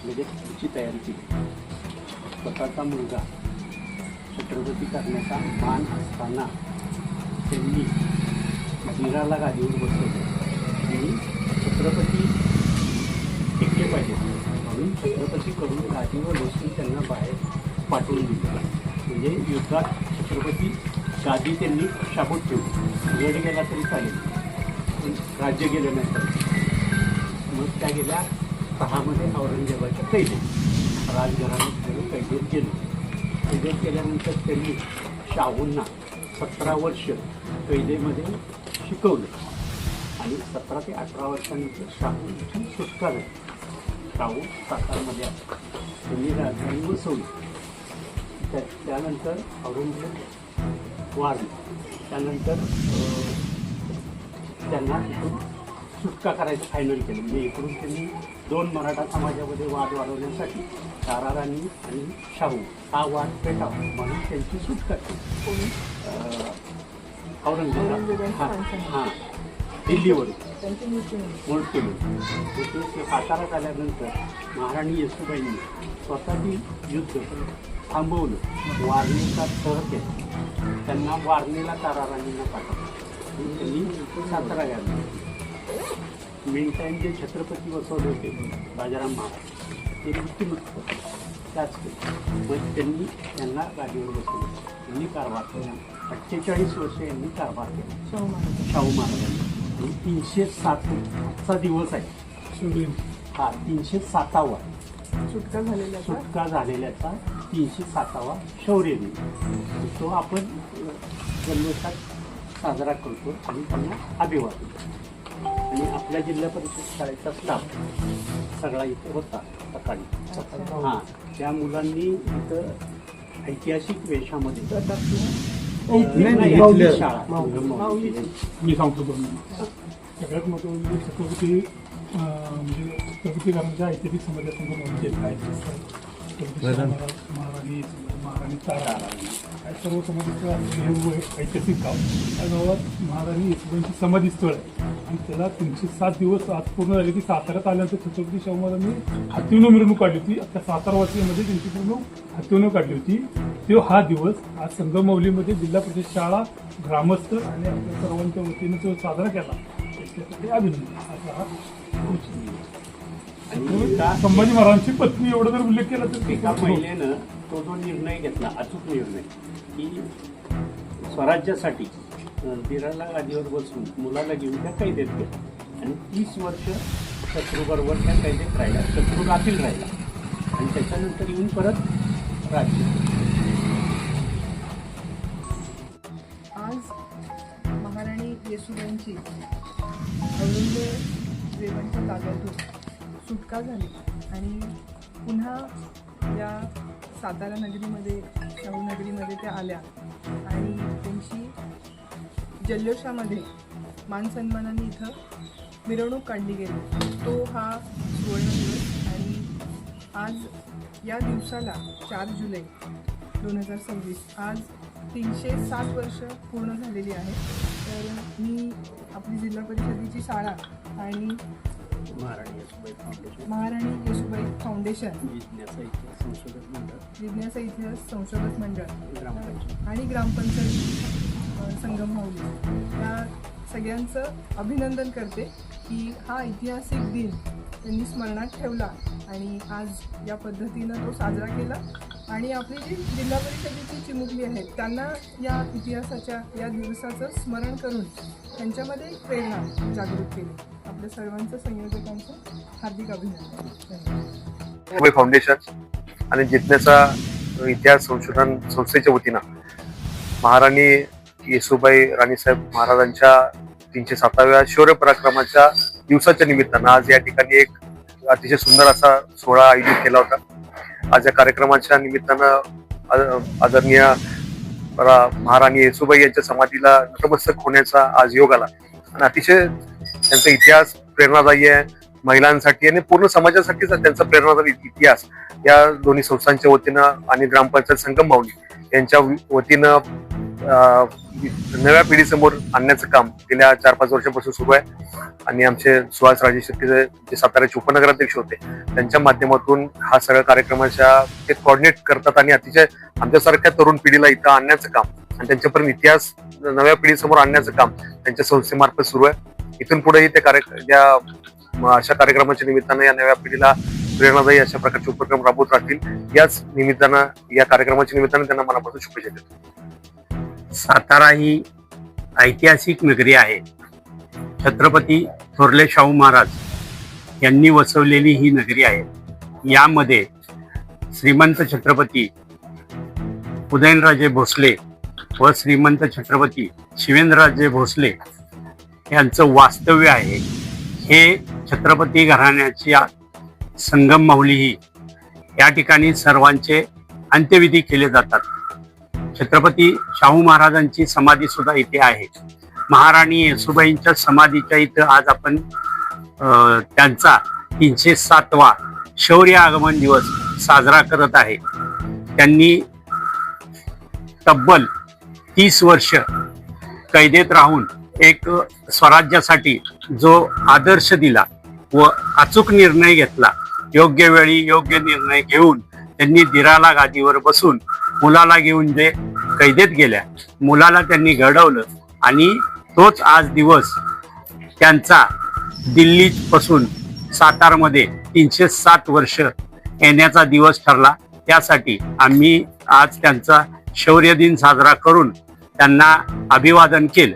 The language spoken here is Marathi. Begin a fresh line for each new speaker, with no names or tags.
लगेच पुढची तयारी केली. स्वतःचा मुलगा छत्रपती करण्याचा मान असताना त्यांनी वीराला गादीवर बसवलं आणि छत्रपती टिकले पाहिजे म्हणून छत्रपतीकडून गादीवर बसून त्यांना बाहेर पाठवून दिलं. म्हणजे युद्धात छत्रपती गादी त्यांनी शाबूत ठेवली. गड गेला तरी चालेल पण राज्य गेलं नाही चालेल. मग त्या गेल्या 6 औरंगजेबाच्या कैदेत राजघराण्यात कैदेत गेलो. कैदेत गेल्यानंतर त्यांनी शाहूंना 17 वर्ष कैदेमध्ये शिकवलं आणि 17 ते 18 वर्षानंतर शाहूंची सुटका झाली. शाहू सातारमध्ये आला. त्यांनी राजधानी बसवली. त्यानंतर औरंगजेब वारले. त्यानंतर त्यांना इथून सुटका करायचं फायनल केलं. म्हणजे इकडून त्यांनी 2 मराठा समाजामध्ये वाद वाढवण्यासाठी ताराराणी आणि शाहू हा वाद पेटावा म्हणून त्यांची सुटका केली. औरंगजेब हां दिल्लीवरून मृत्यू ते साताऱ्यात आल्यानंतर महाराणी येसूबाईंनी स्वतःची युद्ध थांबवलं. वारणेचा तह केला. त्यांना वारणेला ताराराणींना पाठवलं. त्यांनी सातारा घाललं. मेन टाईम जे छत्रपती बसवले होते राजाराम महाराज ते मृत्यूमुक्त त्याच मग त्यांनी त्यांना गाडीवर बसवलं. त्यांनी कारभार केला. 48 वर्ष यांनी कारभार केला शाहू महाराजांनी. आणि 307चा दिवस आहे हा 307वा सुटका झालेल्याचा 307वा शौर्य दिन. तो आपण जल्लोषात साजरा करतो आणि त्यांना अभिवादन. आणि आपल्या जिल्हा परिषद शाळेचा स्टाफ सगळा इथे होता सकाळी. हां त्या मुलांनी इथं ऐतिहासिक वेशामध्ये शाळा
मी सांगतो दोन सगळ्यात महत्त्वाचं म्हणजे छत्रपती म्हणजे छत्रपती घराण्याच्या ऐतिहासिक समाजासमोर महाराणी तारा काय सर्व समाधीचं ऐतिहासिक गाव त्या गावात महाराणी येसूबाईंची समाधीस्थळ आहे. आणि त्याला 307 दिवस आज पूर्ण झाले की साताऱ्यात आल्यानंतर छत्रपती शाहू महाराजांनी हातीवनं मिरवणूक काढली होती. आता 7 वर्षामध्ये त्यांची पूर्ण हातीवनं काढली होती. तो हा दिवस आज संगममाहुलीमध्ये जिल्हा परिषद शाळा ग्रामस्थ आणि आपल्या सर्वांच्या वतीनं जो साजरा केला त्याच्यासाठी अभिनंदन. असा हा संभाजी महाराजांची पत्नी एवढा जर उल्लेख केला तर
एका महिलेनं तो जो निर्णय घेतला अचूक निर्णय की स्वराज्यासाठी वीराला गादीवर बसून मुलाला घेऊन त्या कैदेत गेल्या आणि 30 वर्ष शत्रूबरोबर त्या कैदेत राहिला. शत्रू गाफील राहिला आणि त्याच्यानंतर येऊन परत राज्य.
आज महाराणी येसूबाईंची औरंगजेबांच्या ताब्यातून सुटका झाली आणि पुन्हा या सातारा नगरीमध्ये शाहू नगरीमध्ये त्या आल्या आणि त्यांची जल्लोषामध्ये मानसन्मानाने इथं मिरवणूक काढली गेली. तो हा सुवर्ण दिवस आणि आज या दिवसाला 4 जुलै 2026 आज 307 वर्ष पूर्ण झालेली आहे. तर मी आपली जिल्हा परिषदेची शाळा आणि महाराणी येसूबाई फाउंडेशन जिज्ञासा इतिहास संशोधक मंडळ आणि ग्रामपंचायत संगममाहुली या सगळ्यांचं अभिनंदन करते की हा ऐतिहासिक दिन त्यांनी स्मरणात ठेवला आणि आज या पद्धतीनं तो साजरा केला. आणि आपली जी जिल्हा परिषदेची चिमुकली आहेत त्यांना या इतिहासाच्या या दिवसाचं स्मरण करून त्यांच्यामध्ये प्रेरणा जागृत केली. आपल्या सर्वांचं संयोजकांचं हार्दिक अभिनंदन.
फाउंडेशन आणि जिज्ञासा इतिहास संशोधन संस्थेच्या वतीनं महाराणी येसूबाई राणीसाहेब महाराजांच्या 307व्या शौर्य पराक्रमाच्या दिवसाच्या निमित्तानं आज या ठिकाणी एक अतिशय सुंदर असा सोहळा आयोजित केला होता. आज या कार्यक्रमाच्या निमित्तानं आदरणीय महाराणी येसूबाई यांच्या समाधीला नतमस्तक होण्याचा आज योग आला आणि अतिशय त्यांचा इतिहास प्रेरणादायी आहे. महिलांसाठी आणि पूर्ण समाजासाठीचा त्यांचा प्रेरणादायी इतिहास या दोन्ही संस्थांच्या वतीनं आणि ग्रामपंचायत संगममाहुली यांच्या वतीनं नव्या पिढीसमोर आणण्याचं काम गेल्या 4-5 वर्षापासून सुरू आहे. आणि आमचे सुहास राजे शेट्टी जे साताऱ्याचे उपनगराध्यक्ष होते, त्यांच्या माध्यमातून हा सगळ्या कार्यक्रमाच्या ते कोऑर्डिनेट करतात आणि अतिशय आमच्यासारख्या तरुण पिढीला इथं आणण्याचं काम आणि त्यांच्यापर्यंत इतिहास नव्या पिढीसमोर आणण्याचं काम त्यांच्या संस्थेमार्फत सुरू आहे. इथून पुढेही ते अशा कार्यक्रमाच्या निमित्तानं या नव्या पिढीला प्रेरणादायी अशा प्रकारचे उपक्रम राबवत राहतील. याच निमित्तानं, या कार्यक्रमाच्या निमित्तानं त्यांना मनापासून शुभेच्छा देतो.
सातारा ही ऐतिहासिक नगरी आहे. छत्रपती थोरले शाहू महाराज यांनी वसवलेली ही नगरी आहे. यामध्ये श्रीमंत छत्रपती उदयनराजे भोसले व श्रीमंत छत्रपती शिवेंद्रराजे भोसले यांचं वास्तव्य आहे. हे छत्रपती घराण्याची संगम माहुली ही या ठिकाणी सर्वांचे अंत्यविधी केले जातात. छत्रपती शाहू महाराजांची समाधी सुद्धा इथे आहे. महाराणी येसूबाईंच्या समाधीच्या इथं आज आपण त्यांचा 307वा शौर्य आगमन दिवस साजरा करत आहे. त्यांनी तब्बल 30 वर्ष कैदेत राहून एक स्वराज्यासाठी जो आदर्श दिला व अचूक निर्णय घेतला, योग्य वेळी योग्य निर्णय घेऊन त्यांनी दिराला गादीवर बसून मुलाला घेऊन जे कैदेत गेल्या, मुलाला त्यांनी घडवलं आणि तोच आज दिवस त्यांचा दिल्लीपासून सातारमध्ये 307 वर्ष येण्याचा दिवस ठरला. त्यासाठी आम्ही आज त्यांचा शौर्य दिन साजरा करून त्यांना अभिवादन केलं.